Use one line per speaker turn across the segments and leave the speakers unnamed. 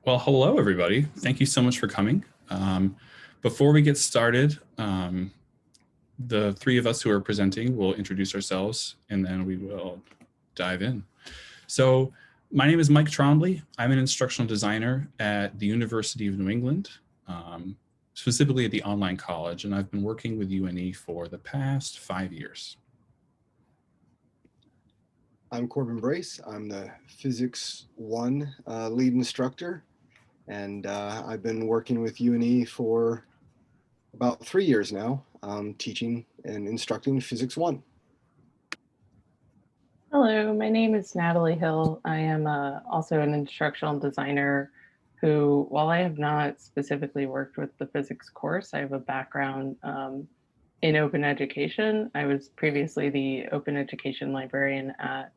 Well, hello, everybody. Thank you so much for coming. Before we get started, the three of us who are presenting will introduce ourselves and then we will dive in. So my name is Mike Trombley. I'm an instructional designer at the University of New England, specifically at the online college, and I've been working with UNE for the past 5 years.
I'm Corbin Brace. I'm the Physics 1 lead instructor, and I've been working with UNE for about 3 years now, teaching and instructing Physics 1.
Hello, my name is Natalie Hill. I am also an instructional designer who, while I have not specifically worked with the physics course, I have a background in open education. I was previously the open education librarian at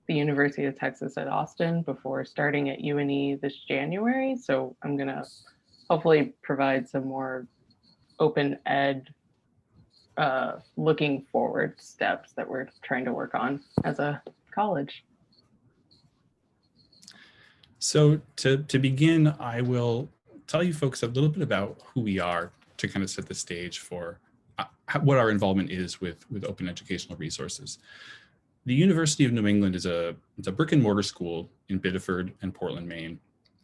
the University of Texas at Austin before starting at UNE this January. So I'm going to hopefully provide some more open ed looking forward steps that we're trying to work on as a college.
So to begin, I will tell you folks a little bit about who we are to kind of set the stage for what our involvement is with open educational resources. The University of New England is a brick and mortar school in Biddeford and Portland, Maine.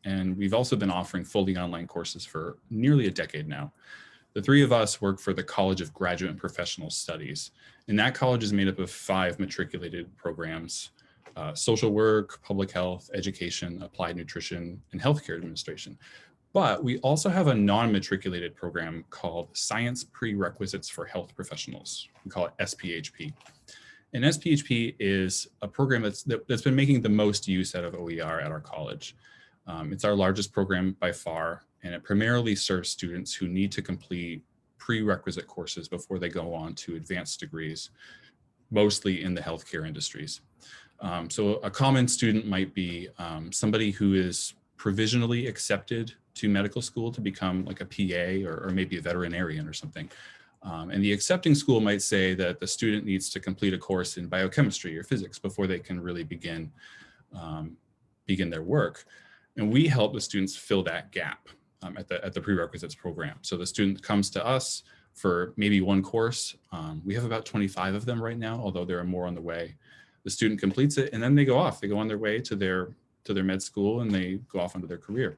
And we've also been offering fully online courses for nearly a decade now. The three of us work for the College of Graduate and Professional Studies. And that college is made up of 5 matriculated programs: social work, public health, education, applied nutrition, and healthcare administration. But we also have a non-matriculated program called Science Prerequisites for Health Professionals. We call it SPHP. And SPHP is a program that's been making the most use out of OER at our college. It's our largest program by far, and it primarily serves students who need to complete prerequisite courses before they go on to advanced degrees, mostly in the healthcare industries. So a common student might be somebody who is provisionally accepted to medical school to become like a PA or maybe a veterinarian or something. And the accepting school might say that the student needs to complete a course in biochemistry or physics before they can really begin their work. And we help the students fill that gap at the prerequisites program. So the student comes to us for maybe one course. We have about 25 of them right now, although there are more on the way. The student completes it and then they go off. They go on their way to their med school and they go off into their career.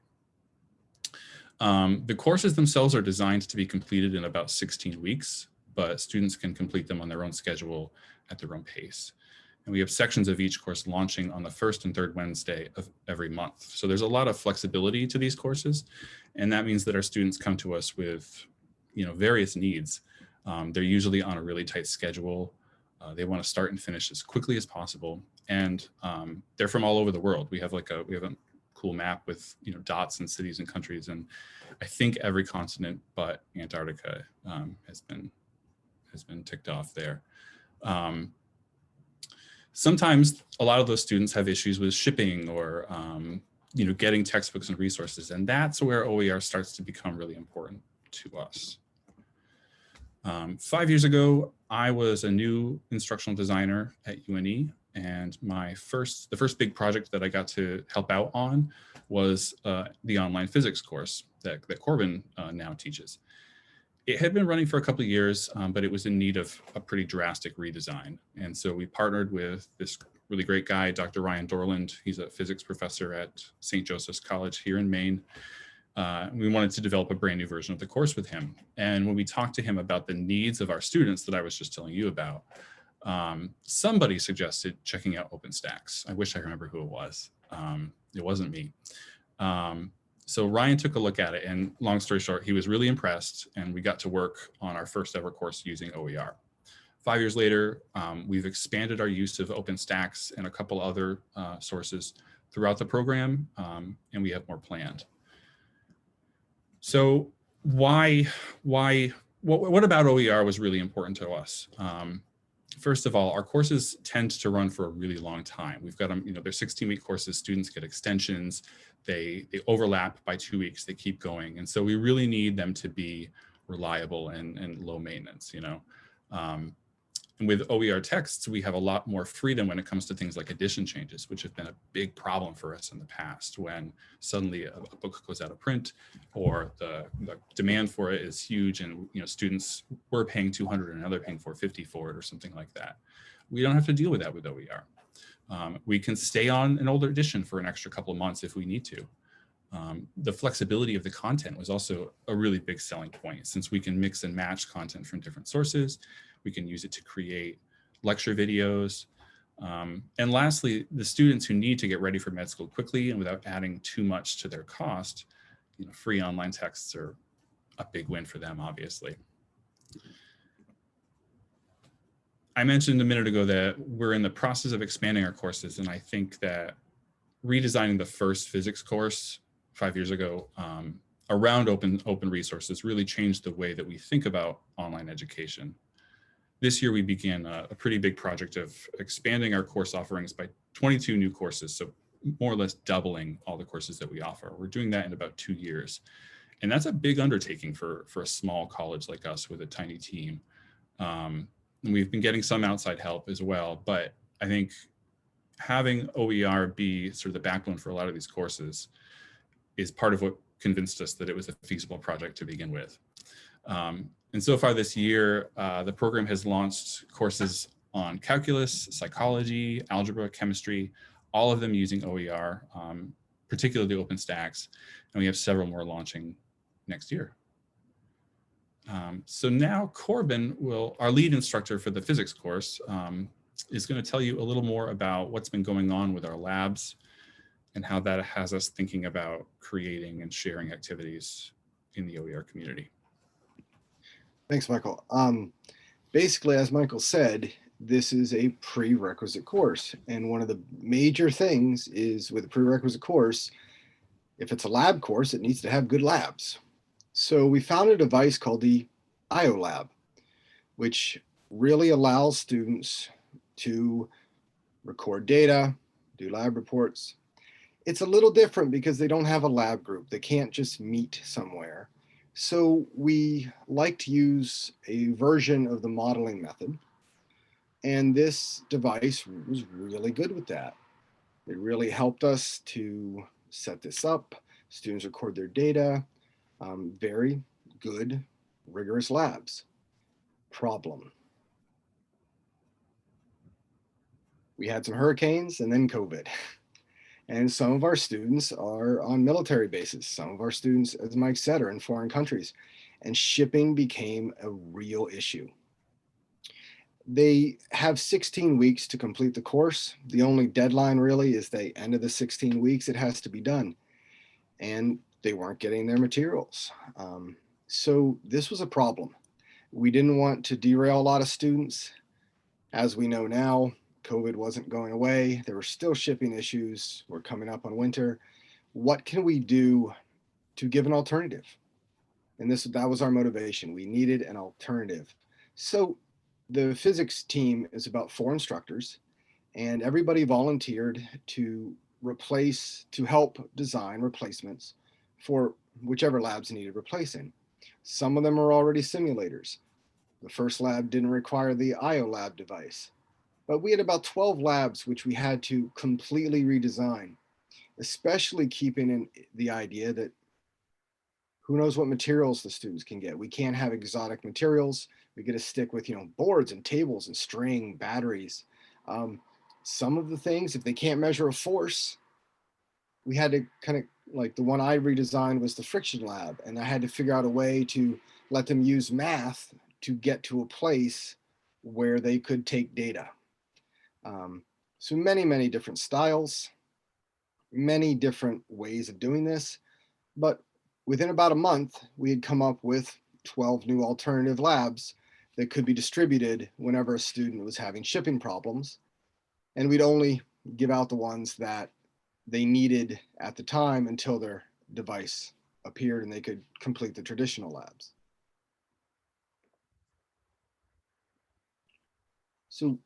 The courses themselves are designed to be completed in about 16 weeks, but students can complete them on their own schedule at their own pace. And we have sections of each course launching on the first and third Wednesday of every month. So there's a lot of flexibility to these courses. And that means that our students come to us with, various needs. They're usually on a really tight schedule. They want to start and finish as quickly as possible. And they're from all over the world. We have a cool map with dots and cities and countries, and I think every continent but Antarctica has been ticked off there. Sometimes a lot of those students have issues with shipping or getting textbooks and resources, and that's where OER starts to become really important to us. 5 years ago, I was a new instructional designer at UNE. And the first big project that I got to help out on was the online physics course that Corbin now teaches. It had been running for a couple of years, but it was in need of a pretty drastic redesign. And so we partnered with this really great guy, Dr. Ryan Dorland. He's a physics professor at St. Joseph's College here in Maine. We wanted to develop a brand new version of the course with him. And when we talked to him about the needs of our students that I was just telling you about, somebody suggested checking out OpenStax. I wish I remember who it was. It wasn't me. So Ryan took a look at it, and long story short, he was really impressed, and we got to work on our first ever course using OER. 5 years later, we've expanded our use of OpenStax and a couple other sources throughout the program, and we have more planned. So what about OER was really important to us? First of all, our courses tend to run for a really long time. We've got them, they're 16-week courses. Students get extensions. They overlap by 2 weeks. They keep going. And so we really need them to be reliable and low maintenance, And with OER texts, we have a lot more freedom when it comes to things like edition changes, which have been a big problem for us in the past when suddenly a book goes out of print or the demand for it is huge and students were paying 200 and now they're paying 450 for it or something like that. We don't have to deal with that with OER. We can stay on an older edition for an extra couple of months if we need to. The flexibility of the content was also a really big selling point, since we can mix and match content from different sources. We can use it to create lecture videos. And lastly, the students who need to get ready for med school quickly and without adding too much to their cost, free online texts are a big win for them, obviously. I mentioned a minute ago that we're in the process of expanding our courses, and I think that redesigning the first physics course 5 years ago around open resources really changed the way that we think about online education. This year, we began a pretty big project of expanding our course offerings by 22 new courses, so more or less doubling all the courses that we offer. We're doing that in about 2 years. And that's a big undertaking for a small college like us with a tiny team. And we've been getting some outside help as well, but I think having OER be sort of the backbone for a lot of these courses is part of what convinced us that it was a feasible project to begin with. And so far this year, the program has launched courses on calculus, psychology, algebra, chemistry, all of them using OER, particularly OpenStax, and we have several more launching next year. So now Corbin our lead instructor for the physics course, is going to tell you a little more about what's been going on with our labs and how that has us thinking about creating and sharing activities in the OER community.
Thanks, Michael. Basically, as Michael said, this is a prerequisite course. And one of the major things is with a prerequisite course, if it's a lab course, it needs to have good labs. So we found a device called the IOLab, which really allows students to record data, do lab reports. It's a little different because they don't have a lab group. They can't just meet somewhere. So we like to use a version of the modeling method. And this device was really good with that. It really helped us to set this up. Students record their data. Very good, rigorous labs. Problem. We had some hurricanes and then COVID. And some of our students are on military bases. Some of our students, as Mike said, are in foreign countries. And shipping became a real issue. They have 16 weeks to complete the course. The only deadline really is the end of the 16 weeks it has to be done. And they weren't getting their materials. So this was a problem. We didn't want to derail a lot of students. As we know now, COVID wasn't going away. There were still shipping issues. We're coming up on winter. What can we do to give an alternative? And that was our motivation. We needed an alternative. So the physics team is about 4 instructors, and everybody volunteered to help design replacements for whichever labs needed replacing. Some of them are already simulators. The first lab didn't require the IOLab device. But we had about 12 labs which we had to completely redesign, especially keeping in the idea that who knows what materials the students can get. We can't have exotic materials. We got to stick with, boards and tables and string, batteries. Some of the things, if they can't measure a force, we had to kind of, like the one I redesigned was the friction lab, and I had to figure out a way to let them use math to get to a place where they could take data. So many different styles, many different ways of doing this. But within about a month, we had come up with 12 new alternative labs that could be distributed whenever a student was having shipping problems. And we'd only give out the ones that they needed at the time until their device appeared and they could complete the traditional labs. So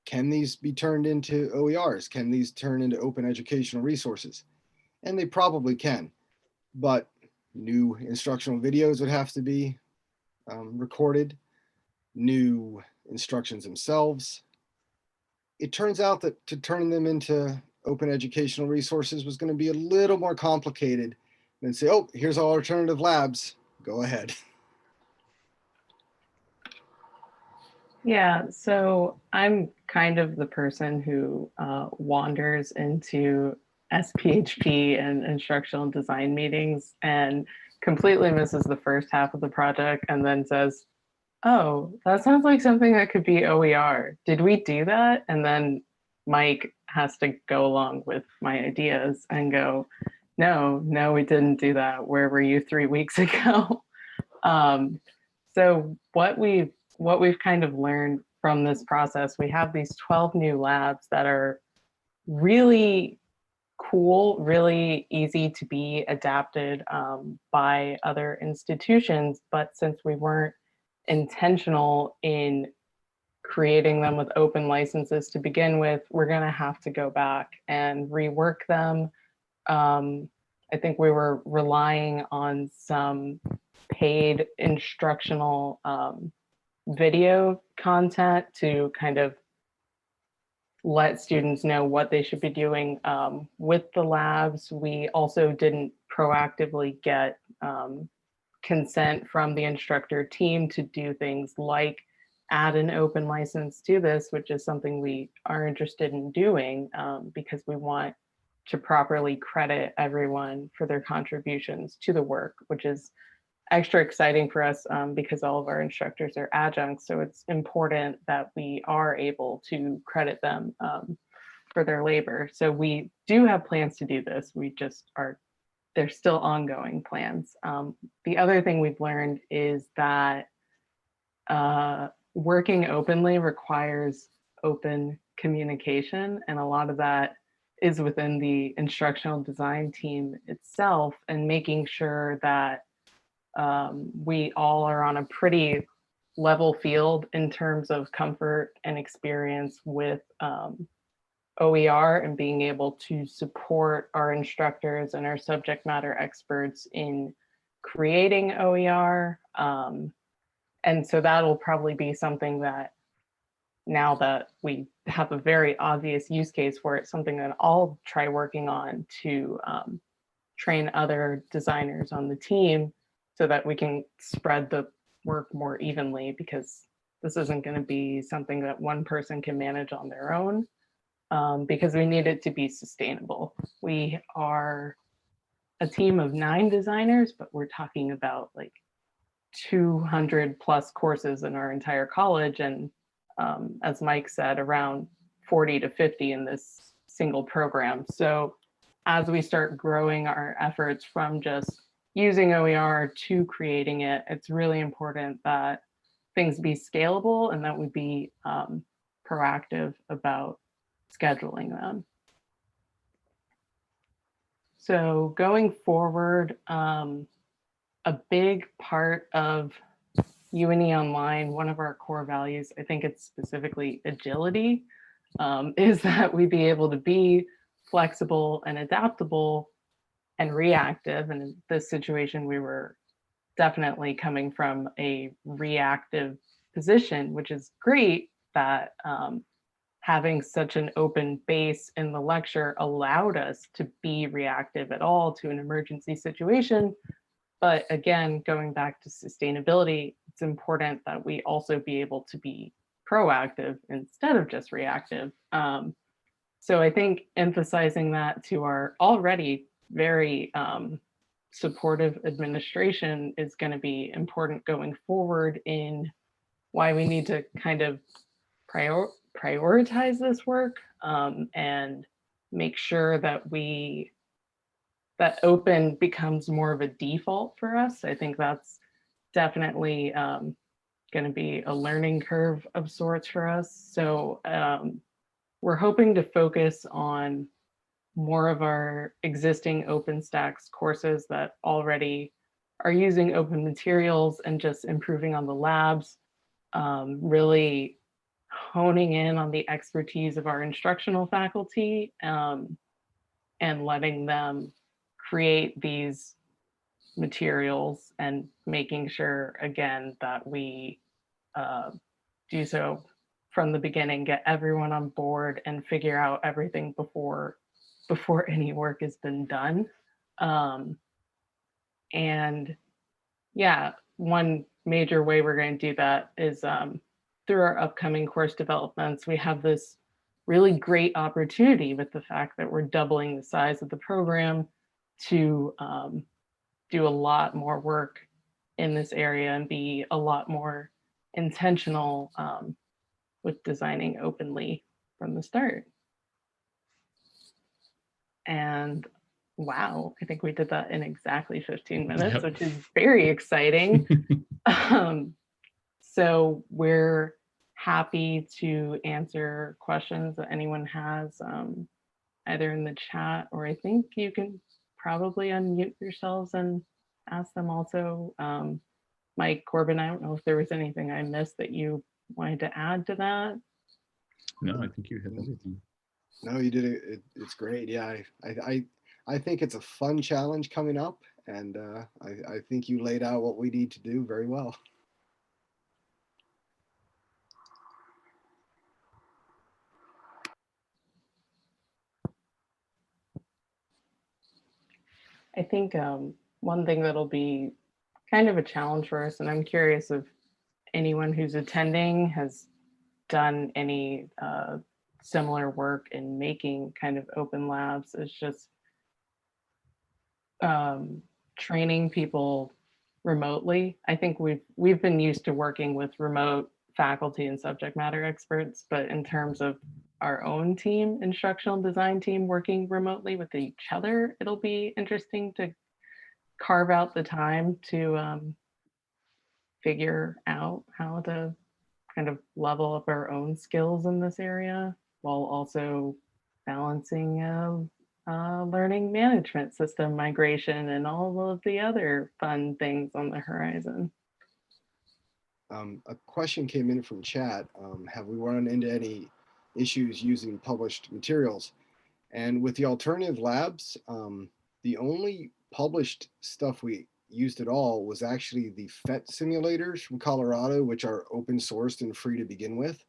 can these be turned into OERs? Can these turn into open educational resources? And they probably can, but new instructional videos would have to be recorded. New instructions themselves. It turns out that to turn them into open educational resources was going to be a little more complicated than say, oh, here's all alternative labs, go ahead.
Yeah, so I'm kind of the person who wanders into SPHP and instructional design meetings and completely misses the first half of the project and then says, oh, that sounds like something that could be OER. Did we do that? And then Mike has to go along with my ideas and go, no, we didn't do that. Where were you 3 weeks ago? So what we've kind of learned from this process, we have these 12 new labs that are really cool, really easy to be adapted by other institutions. But since we weren't intentional in creating them with open licenses to begin with, we're going to have to go back and rework them. I think we were relying on some paid instructional video content to kind of let students know what they should be doing with the labs. We also didn't proactively get consent from the instructor team to do things like add an open license to this, which is something we are interested in doing because we want to properly credit everyone for their contributions to the work, which is extra exciting for us because all of our instructors are adjuncts. So it's important that we are able to credit them for their labor. So we do have plans to do this. We just are, they're still ongoing plans. The other thing we've learned is that working openly requires open communication, and a lot of that is within the instructional design team itself, and making sure that we all are on a pretty level field in terms of comfort and experience with OER and being able to support our instructors and our subject matter experts in creating OER. And so that'll probably be something that, now that we have a very obvious use case for it, something that I'll try working on to train other designers on the team so that we can spread the work more evenly, because this isn't going to be something that one person can manage on their own, because we need it to be sustainable. We are a team of 9 designers, but we're talking about like 200 plus courses in our entire college. And as Mike said, around 40 to 50 in this single program. So as we start growing our efforts from just using OER to creating it, it's really important that things be scalable and that we be proactive about scheduling them. So going forward, a big part of UNE Online, one of our core values, I think it's specifically agility, is that we be able to be flexible and adaptable and reactive. And in this situation, we were definitely coming from a reactive position, which is great that having such an open base in the lecture allowed us to be reactive at all to an emergency situation. But again, going back to sustainability, it's important that we also be able to be proactive instead of just reactive. So I think emphasizing that to our already very supportive administration is going to be important going forward in why we need to kind of prioritize this work and make sure that that open becomes more of a default for us. I think that's definitely going to be a learning curve of sorts for us. So we're hoping to focus on more of our existing OpenStax courses that already are using open materials and just improving on the labs, really honing in on the expertise of our instructional faculty and letting them create these materials and making sure, again, that we do so from the beginning, get everyone on board and figure out everything before any work has been done. And yeah, one major way we're going to do that is through our upcoming course developments. We have this really great opportunity with the fact that we're doubling the size of the program to do a lot more work in this area and be a lot more intentional with designing openly from the start. And wow, I think we did that in exactly 15 minutes,
Yep.
which is very exciting. So we're happy to answer questions that anyone has, either in the chat, or I think you can probably unmute yourselves and ask them also. Mike, Corbin, I don't know if there was anything I missed that you wanted to add to that.
No, I think you hit everything.
No, you did it. It's great. Yeah, I think it's a fun challenge coming up, and I think you laid out what we need to do very well.
I think one thing that'll be kind of a challenge for us, and I'm curious if anyone who's attending has done any similar work in making kind of open labs, is just training people remotely. I think we've been used to working with remote faculty and subject matter experts, but in terms of our own team, instructional design team, working remotely with each other, it'll be interesting to carve out the time to figure out how to kind of level up our own skills in this area while also balancing learning management system migration and all of the other fun things on the horizon.
A question came in from chat. Have we run into any issues using published materials? And with the alternative labs, the only published stuff we used at all was actually the PhET simulators from Colorado, which are open sourced and free to begin with.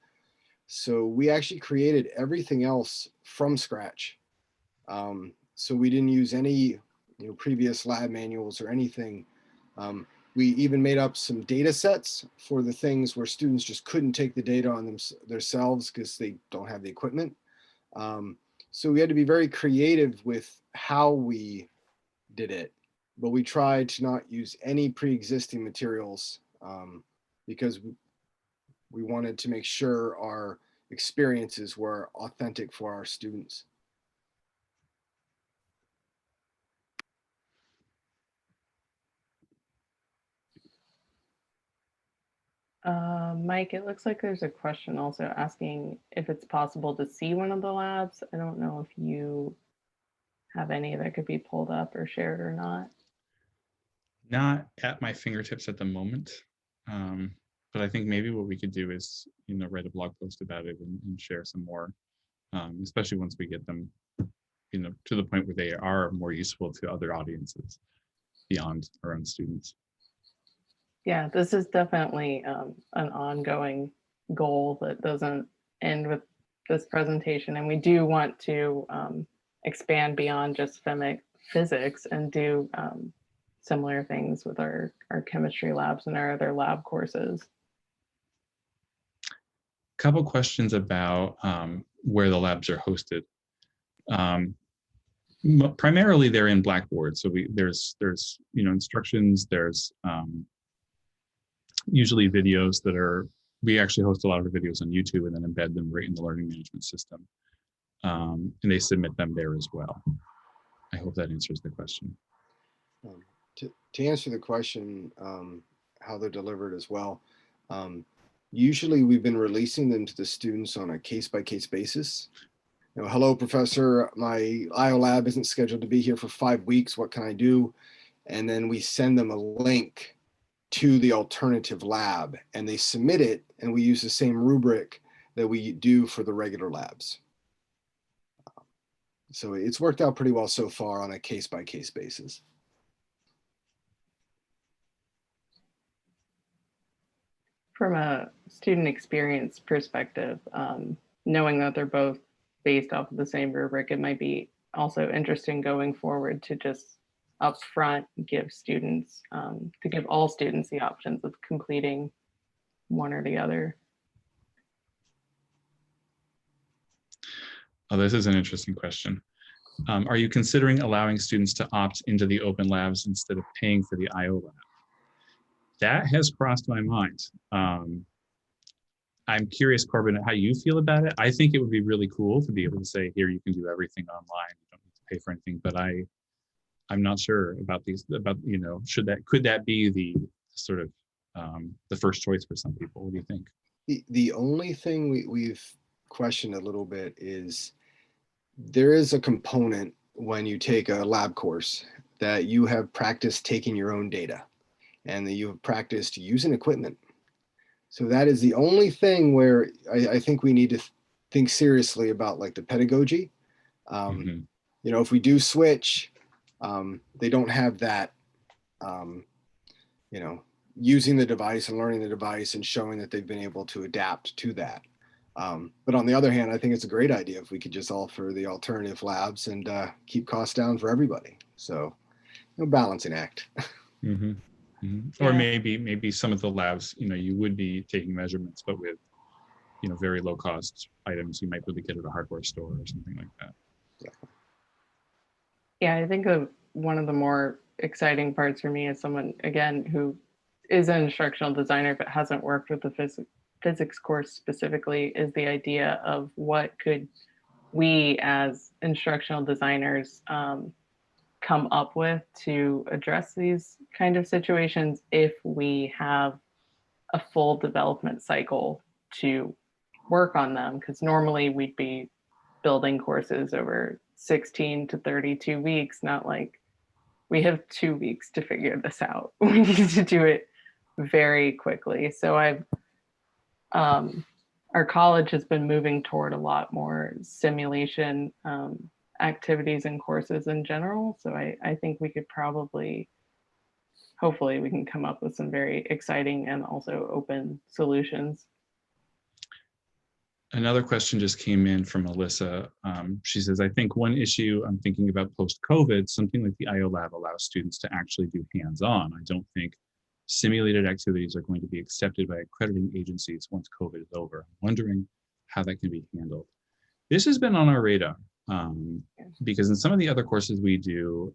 So we actually created everything else from scratch. So we didn't use any previous lab manuals or anything. We even made up some data sets for the things where students just couldn't take the data on themselves because they don't have the equipment. So we had to be very creative with how we did it, but we tried to not use any pre-existing materials because we wanted to make sure our experiences were authentic for our students.
Mike, it looks like there's a question also asking if it's possible to see one of the labs. I don't know if you have any that could be pulled up or shared or not.
Not at my fingertips at the moment, but I think maybe what we could do is write a blog post about it and share some more, especially once we get them to the point where they are more useful to other audiences beyond our own students.
Yeah, this is definitely an ongoing goal that doesn't end with this presentation. And we do want to expand beyond just physics and do similar things with our chemistry labs and our other lab courses.
Couple questions about where the labs are hosted. Primarily they're in Blackboard. So there's instructions, there's usually videos we actually host a lot of our videos on YouTube and then embed them right in the learning management system. And they submit them there as well. I hope that answers the question.
To answer the question, how they're delivered as well, usually we've been releasing them to the students on a case-by-case basis. Hello, professor, my IO lab isn't scheduled to be here for 5 weeks. What can I do? And then we send them a link to the alternative lab and they submit it, and we use the same rubric that we do for the regular labs. So it's worked out pretty well so far on a case-by-case basis.
from a student experience perspective, knowing that they're both based off of the same rubric, it might be also interesting going forward to just upfront give students, to give all students the options of completing one or the other.
Oh, this is an interesting question. Are you considering allowing students to opt into the open labs instead of paying for the IO lab? That has crossed my mind. I'm curious, Corbin, how you feel about it. I think it would be really cool to be able to say, here, you can do everything online. You don't need to pay for anything, but I'm not sure about these, could that be the sort of the first choice for some people? What do you think?
The only thing we've questioned a little bit is there is a component when you take a lab course that you have practiced taking your own data and that you have practiced using equipment. So that is the only thing where I think we need to think seriously about, like, the pedagogy. If we do switch, they don't have that, using the device and learning the device and showing that they've been able to adapt to that. But on the other hand, I think it's a great idea if we could just offer the alternative labs and keep costs down for everybody. So, balancing act.
Or maybe some of the labs, you would be taking measurements, but with, very low cost items you might be able to get at a hardware store or something like that.
Yeah, I think one of the more exciting parts for me as someone, again, who is an instructional designer but hasn't worked with the physics course specifically, is the idea of what could we as instructional designers come up with to address these kind of situations if we have a full development cycle to work on them. Because normally we'd be building courses over 16 to 32 weeks, not like we have 2 weeks to figure this out. We need to do it very quickly. So our college has been moving toward a lot more simulation activities and courses in general. So I think we could hopefully we can come up with some very exciting and also open solutions.
Another question just came in from Alyssa. She says, I think one issue I'm thinking about post-COVID, something like the IO Lab allows students to actually do hands-on. I don't think simulated activities are going to be accepted by accrediting agencies once COVID is over. I'm wondering how that can be handled. This has been on our radar because in some of the other courses we do,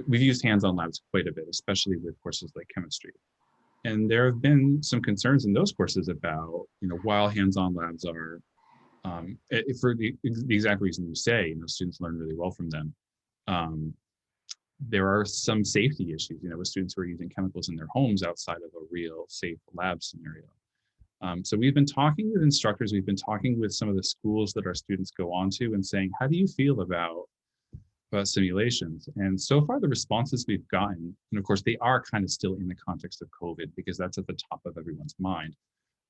we've used hands-on labs quite a bit, especially with courses like chemistry. And there have been some concerns in those courses about, while hands-on labs are, for the exact reason you say, students learn really well from them. There are some safety issues, with students who are using chemicals in their homes outside of a real safe lab scenario. So we've been talking with instructors, we've been talking with some of the schools that our students go on to and saying, how do you feel about simulations? And so far the responses we've gotten, and of course they are kind of still in the context of COVID because that's at the top of everyone's mind.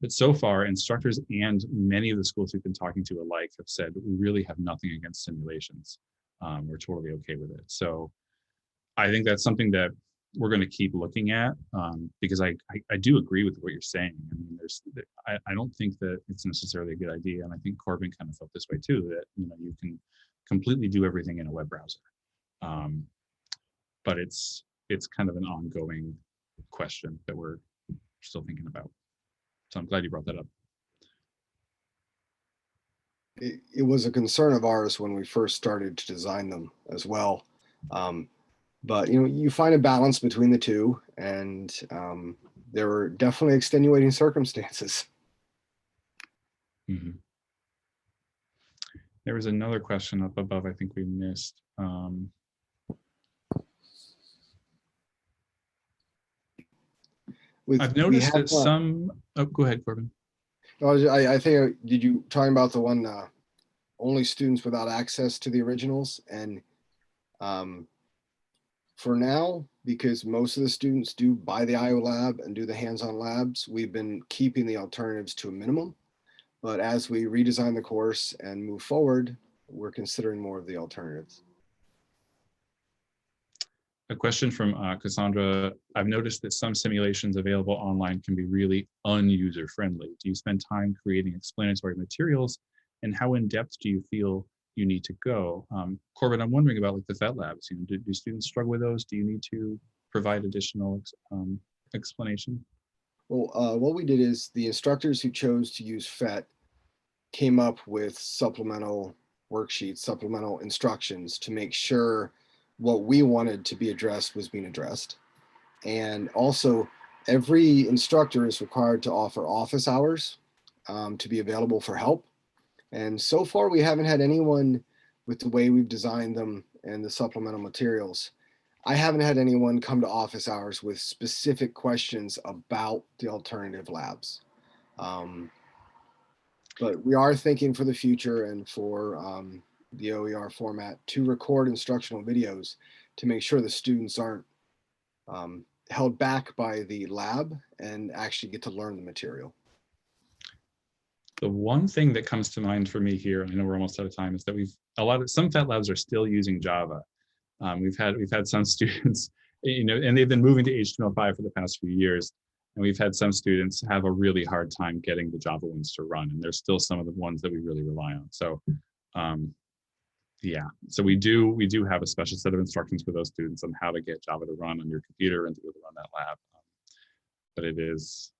But so far instructors and many of the schools we've been talking to alike have said, we really have nothing against simulations. We're totally okay with it. So I think that's something that we're going to keep looking at because I do agree with what you're saying. I mean, I don't think that it's necessarily a good idea. And I think Corbin kind of felt this way too, that, you can completely do everything in a web browser. But it's kind of an ongoing question that we're still thinking about. So I'm glad you brought that up.
It was a concern of ours when we first started to design them as well. But you find a balance between the two, and there were definitely extenuating circumstances.
Mm-hmm. There was another question up above I think we missed. I've noticed that some. Oh, go ahead, Corbin.
I think, did you talking about the one only students without access to the originals? And for now, because most of the students do buy the IO Lab and do the hands-on labs, we've been keeping the alternatives to a minimum. But as we redesign the course and move forward, we're considering more of the alternatives.
A question from Cassandra. I've noticed that some simulations available online can be really unuser friendly. Do you spend time creating explanatory materials, and how in depth do you feel you need to go? Corbin, I'm wondering about like the PhET labs. You know, do students struggle with those? Do you need to provide additional explanation?
Well, what we did is the instructors who chose to use PhET came up with supplemental worksheets, supplemental instructions to make sure what we wanted to be addressed was being addressed. And also, every instructor is required to offer office hours to be available for help. And so far, we haven't had anyone with the way we've designed them and the supplemental materials. I haven't had anyone come to office hours with specific questions about the alternative labs. But we are thinking for the future and for the OER format to record instructional videos to make sure the students aren't held back by the lab and actually get to learn the material.
The one thing that comes to mind for me here, and I know we're almost out of time, is that some PhET labs are still using Java. We've had some students, you know, and they've been moving to HTML5 for the past few years. And we've had some students have a really hard time getting the Java ones to run. And there's still some of the ones that we really rely on. So yeah, so we do have a special set of instructions for those students on how to get Java to run on your computer and to be able to run that lab. But it is,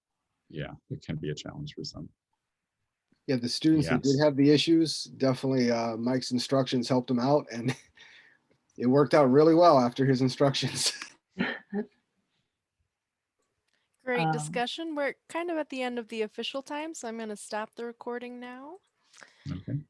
yeah, it can be a challenge for some.
Yeah, the students that did have the issues, definitely Mike's instructions helped them out, and it worked out really well after his instructions.
Great discussion. We're kind of at the end of the official time, so I'm going to stop the recording now.
Okay.